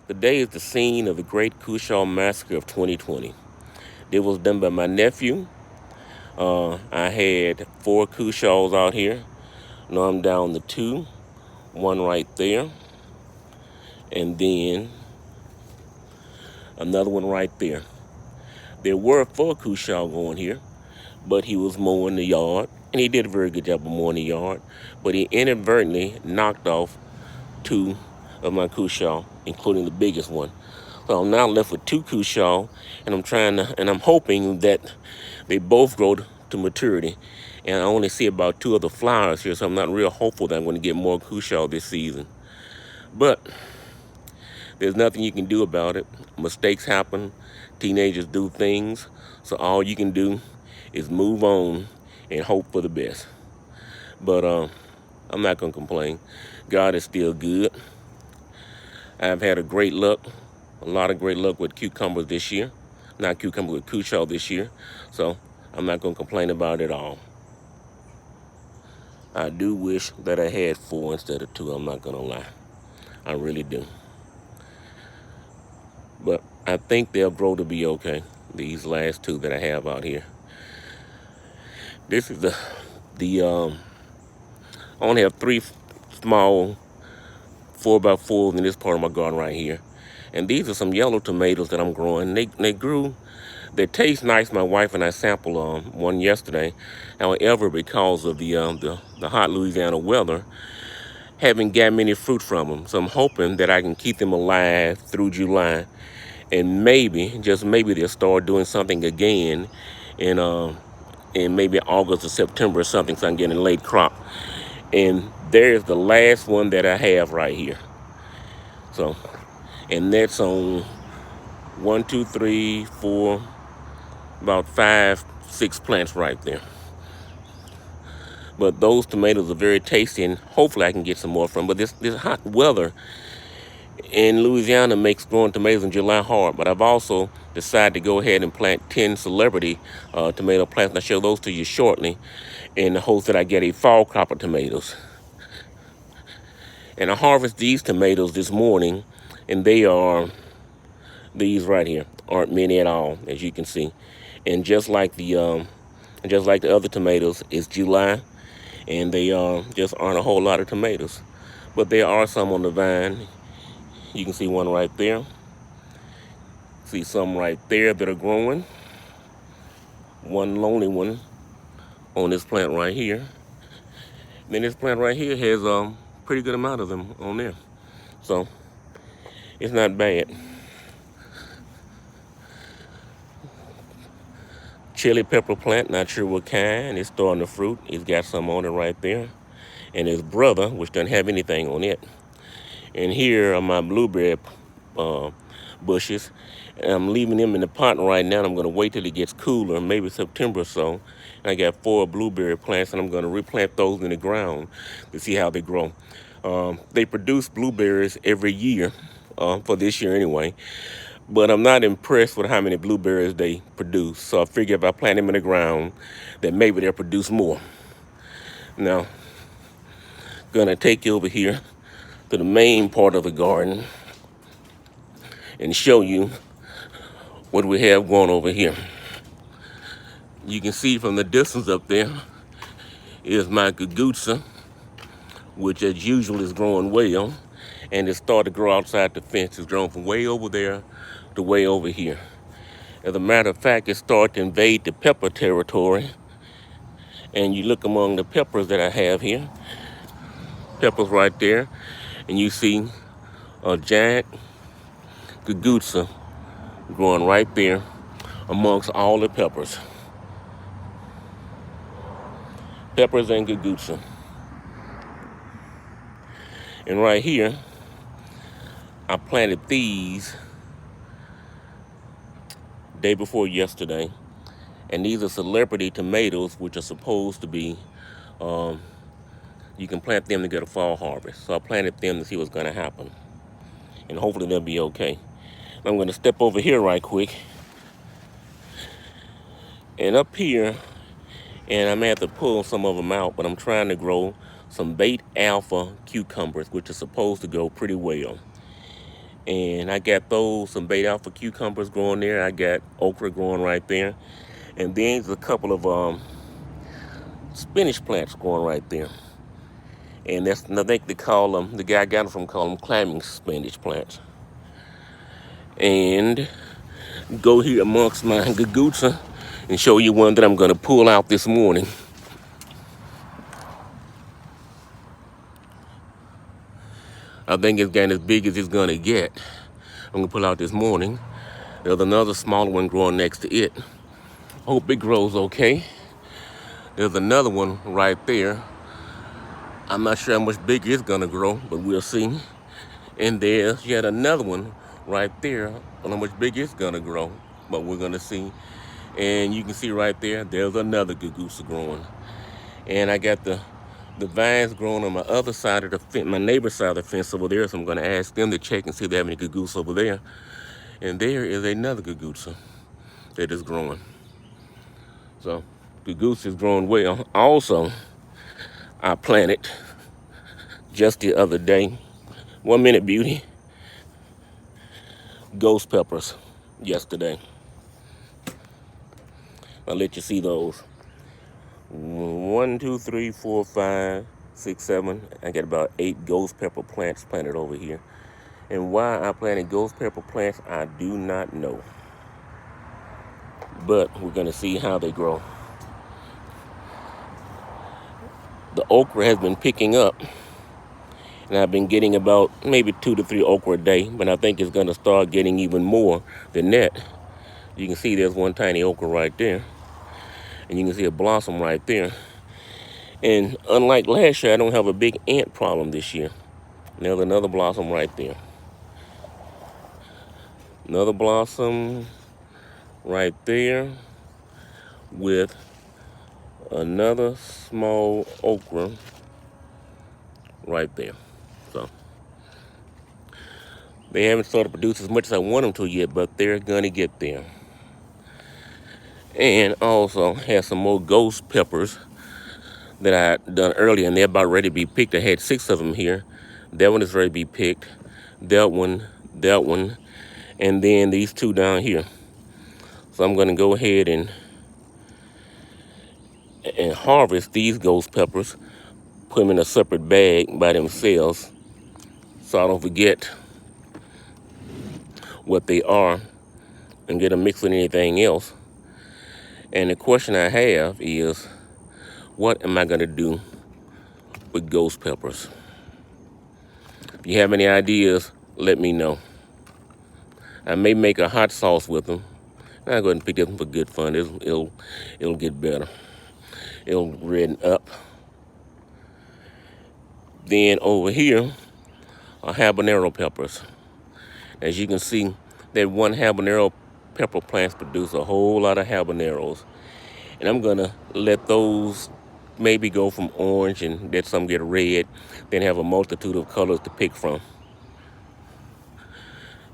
Today is the scene of the great Cushaw Massacre of 2020. It was done by my nephew. I had 4 Cushaws out here. Now I'm down to 2, one right there, and then another one right there. There were 4 Cushaw going here, but he was mowing the yard, and he did a very good job of mowing the yard, but he inadvertently knocked off 2 of my Cushaw, including the biggest one. So I'm now left with 2 Cushaw, and I'm hoping that they both grow to maturity. And I only see about 2 other flowers here, so I'm not real hopeful that I'm going to get more Cushaw this season. But there's nothing you can do about it. Mistakes happen. Teenagers do things. So all you can do is move on and hope for the best. But I'm not going to complain. God is still good. I've had a lot of great luck with cucumbers this year. Not cucumber, with Cushaw this year. So I'm not going to complain about it at all. I do wish that I had 4 instead of 2. I'm not going to lie. I really do. But I think they'll grow to be okay. These last 2 that I have out here. This is I only have 3 small 4x4s in this part of my garden right here. And these are some yellow tomatoes that I'm growing. They taste nice. My wife and I sampled one yesterday. However, because of the hot Louisiana weather, haven't got many fruit from them. So I'm hoping that I can keep them alive through July, and maybe, just maybe, they'll start doing something again in maybe August or September or something, so I can get a late crop. And there's the last one that I have right here. So, and that's on 1, 2, 3, 4, about 5, 6 plants right there. But those tomatoes are very tasty, and hopefully I can get some more from them. But this hot weather in Louisiana makes growing tomatoes in July hard. But I've also decided to go ahead and plant 10 celebrity tomato plants, and I'll show those to you shortly, in the hopes that I get a fall crop of tomatoes. And I harvest these tomatoes this morning, and they are these right here. Aren't many at all, as you can see. And just like the other tomatoes, it's July, and they just aren't a whole lot of tomatoes. But there are some on the vine. You can see one right there. See some right there that are growing. One lonely one on this plant right here. Then this plant right here has a pretty good amount of them on there. So it's not bad. Chili pepper plant, not sure what kind. It's starting to fruit. It's got some on it right there. And his brother, which doesn't have anything on it. And here are my blueberry bushes. And I'm leaving them in the pot right now. I'm going to wait till it gets cooler, maybe September or so. And I got 4 blueberry plants, and I'm going to replant those in the ground to see how they grow. They produce blueberries every year, for this year anyway. But I'm not impressed with how many blueberries they produce. So I figure if I plant them in the ground, then maybe they'll produce more. Now, gonna take you over here to the main part of the garden and show you what we have going over here. You can see from the distance up there is my gugutsa, which as usual is growing well, and it started to grow outside the fence. It's grown from way over there to way over here. As a matter of fact, it started to invade the pepper territory. And you look among the peppers that I have here, peppers right there, and you see a giant gugutsa growing right there amongst all the peppers. Peppers and gugutsa. And right here, I planted these day before yesterday. And these are celebrity tomatoes, which are supposed to be, you can plant them to get a fall harvest. So I planted them to see what's going to happen. And hopefully they'll be okay. I'm going to step over here right quick. And up here, and I may have to pull some of them out, but I'm trying to grow some bait alpha cucumbers, which are supposed to go pretty well. And I got those, some bait alpha cucumbers growing there. I got okra growing right there. And then there's a couple of spinach plants growing right there. And that's, I think they call them, the guy I got them from call them climbing spinach plants. And go here amongst my gagutsa and show you one that I'm gonna pull out this morning. I think it's getting as big as it's gonna get. I'm gonna pull out this morning. There's another smaller one growing next to it. Hope it grows okay. There's another one right there. I'm not sure how much bigger it's gonna grow, but we'll see. And there's yet another one right there. I don't know how much bigger it's gonna grow, but we're gonna see. And you can see right there, there's another gugusa growing. And I got the vines growing on my other side of the fence, my neighbor's side of the fence over there. So I'm gonna ask them to check and see if they have any gugusa over there. And there is another gugusa that is growing. So gugusa is growing well. Also, I planted just the other day, 1 minute beauty, ghost peppers yesterday. I'll let you see those. 1, 2, 3, 4, 5, 6, 7. I got about 8 ghost pepper plants planted over here. And why I planted ghost pepper plants, I do not know. But we're gonna see how they grow. The okra has been picking up. And I've been getting about maybe 2 to 3 okra a day, but I think it's gonna start getting even more than that. You can see there's one tiny okra right there. And you can see a blossom right there. And unlike last year, I don't have a big ant problem this year. There's another blossom right there. Another blossom right there with another small okra right there. So they haven't started producing as much as I want them to yet, but they're gonna get there. And also have some more ghost peppers that I done earlier, and they're about ready to be picked. I had 6 of them here. That one is ready to be picked. That one, and then these 2 down here. So I'm gonna go ahead and harvest these ghost peppers, put them in a separate bag by themselves, so I don't forget what they are and get them mixed with anything else. And the question I have is, what am I gonna do with ghost peppers? If you have any ideas, let me know. I may make a hot sauce with them. I'll go ahead and pick them for good fun. It'll get better. It'll redden up. Then over here are habanero peppers. As you can see, that one habanero pepper plants produce a whole lot of habaneros. And I'm gonna let those maybe go from orange and let some get red, then have a multitude of colors to pick from.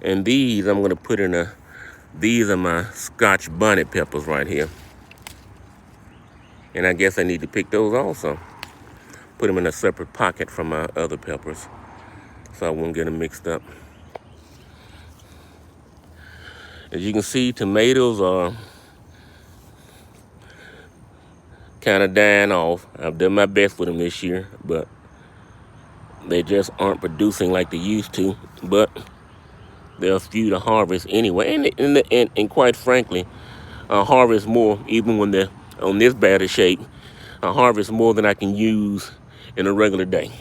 And these I'm gonna put in these are my Scotch bonnet peppers right here. And I guess I need to pick those also. Put them in a separate pocket from my other peppers so I won't get them mixed up. As you can see, tomatoes are kind of dying off. I've done my best with them this year, but they just aren't producing like they used to. But there are a few to harvest anyway. And quite frankly, I harvest more even when they're on this bad of shape. I harvest more than I can use in a regular day.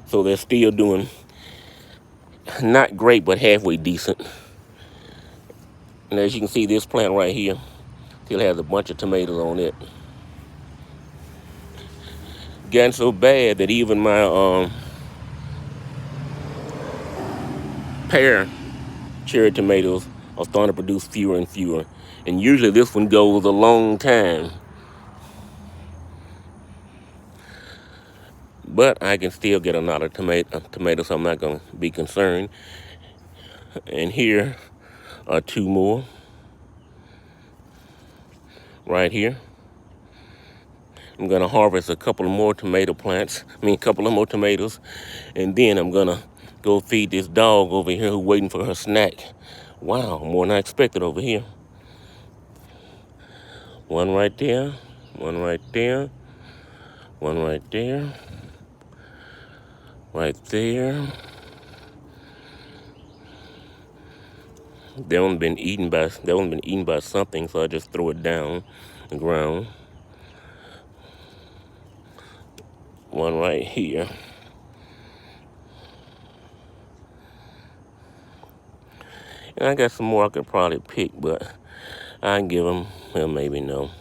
So they're still doing not great, but halfway decent. And as you can see, this plant right here still has a bunch of tomatoes on it. Gotten so bad that even my pear cherry tomatoes are starting to produce fewer and fewer. And usually this one goes a long time. But I can still get a lot of tomatoes, so I'm not going to be concerned. And here are 2 more right here. I'm going to harvest a couple of more tomato plants, a couple of more tomatoes, and then I'm going to Go feed this dog over here who's waiting for her snack. Wow, more than I expected over here. One right there, one right there, one right there, right there. They only been eaten by something, so I just throw it down the ground. One right here. And I got some more I could probably pick, but I can give them, well, maybe no.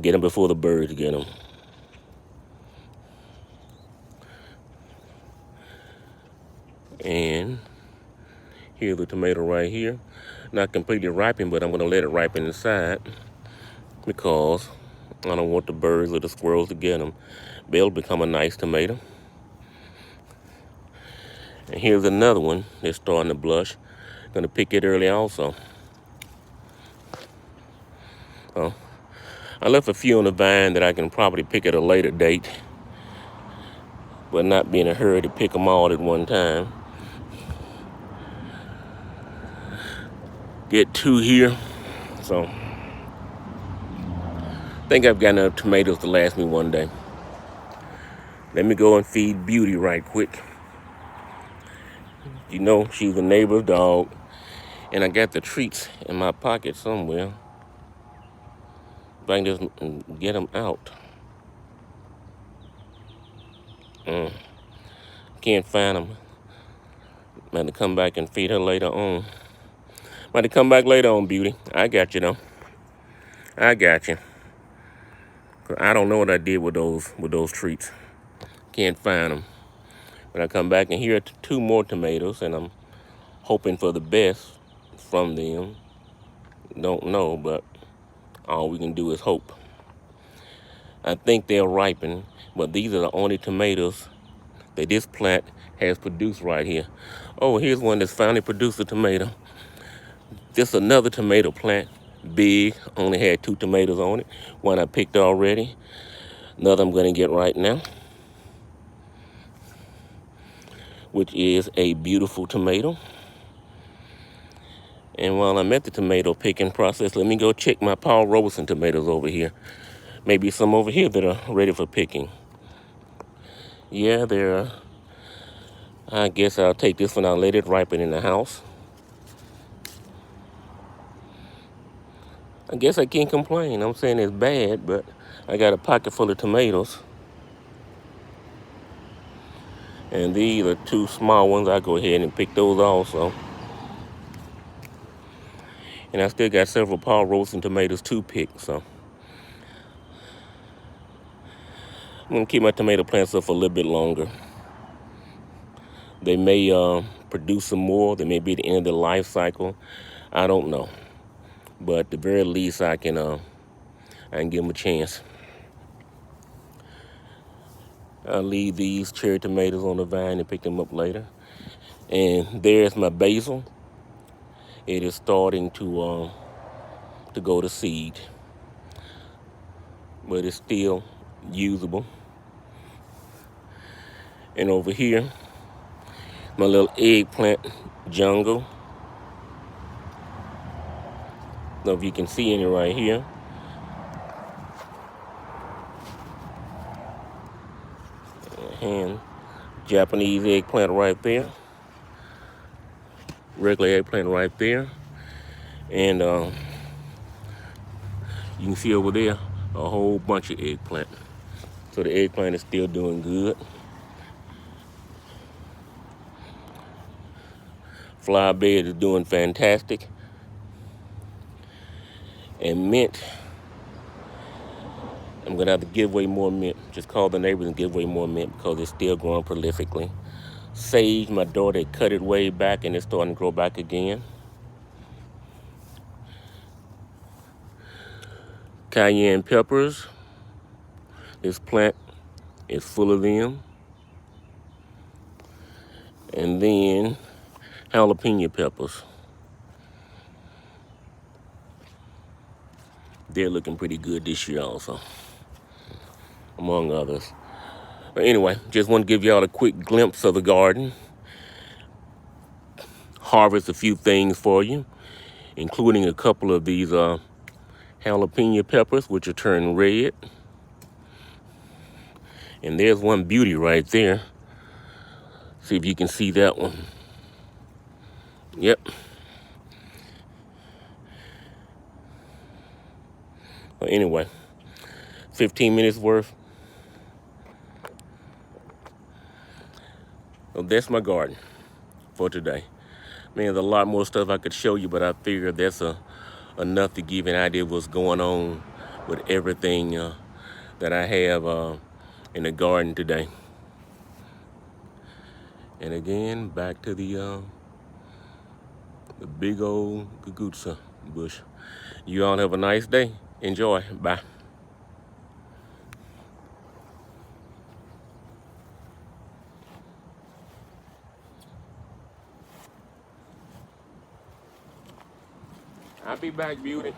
Get them before the birds get them. And here's the tomato right here. Not completely ripened, but I'm going to let it ripen inside because I don't want the birds or the squirrels to get them. They'll become a nice tomato. And here's another one that's starting to blush. Gonna pick it early also. Oh, I left a few on the vine that I can probably pick at a later date, but not be in a hurry to pick them all at one time. Get two here, so I think I've got enough tomatoes to last me one day. Let me go and feed Beauty right quick. You know, she's a neighbor's dog, and I got the treats in my pocket somewhere. If I can just get them out. Can't find them. Might to come back and feed her later on. Might to come back later on, Beauty. I got you though. I got you. 'Cause I don't know what I did with those treats. Can't find them. When I come back and here are two more tomatoes, and I'm hoping for the best from them. Don't know, but all we can do is hope. I think they'll ripen, but these are the only tomatoes that this plant has produced right here. Oh, here's one that's finally produced a tomato. Just another tomato plant, big, only had 2 tomatoes on it. One I picked already, another I'm gonna get right now, which is a beautiful tomato. And while I'm at the tomato picking process, let me go check my Paul Robeson tomatoes over here. Maybe some over here that are ready for picking. Yeah, they're, I guess I'll take this one, I'll let it ripen in the house. I guess I can't complain. I'm saying it's bad, but I got a pocket full of tomatoes. And these are 2 small ones. I'll go ahead and pick those also. And I still got several Paul Robeson tomatoes to pick, so I'm gonna keep my tomato plants up for a little bit longer. They may produce some more. They may be at the end of the life cycle. I don't know. But at the very least, I can give them a chance. I'll leave these cherry tomatoes on the vine and pick them up later. And there's my basil. It is starting to go to seed, but it's still usable. And over here, my little eggplant jungle. Don't know if you can see any right here. And Japanese eggplant right there. Regular eggplant right there. And you can see over there a whole bunch of eggplant. So the eggplant is still doing good. Flower bed is doing fantastic. And mint, I'm gonna have to give away more mint. Just call the neighbors and give away more mint because it's still growing prolifically. Sage, my daughter cut it way back and it's starting to grow back again. Cayenne peppers. This plant is full of them. And then jalapeno peppers. They're looking pretty good this year also, among others. But anyway, just want to give y'all a quick glimpse of the garden. harvest a few things for you, including a couple of these jalapeno peppers, which are turning red. And there's one beauty right there. See if you can see that one. Yep. But anyway, 15 minutes worth. So that's my garden for today. Man, there's a lot more stuff I could show you, but I figured that's enough to give you an idea of what's going on with everything that I have in the garden today. And again, back to the big old gugucha bush. You all have a nice day. Enjoy. Bye. I'll be back, beauty.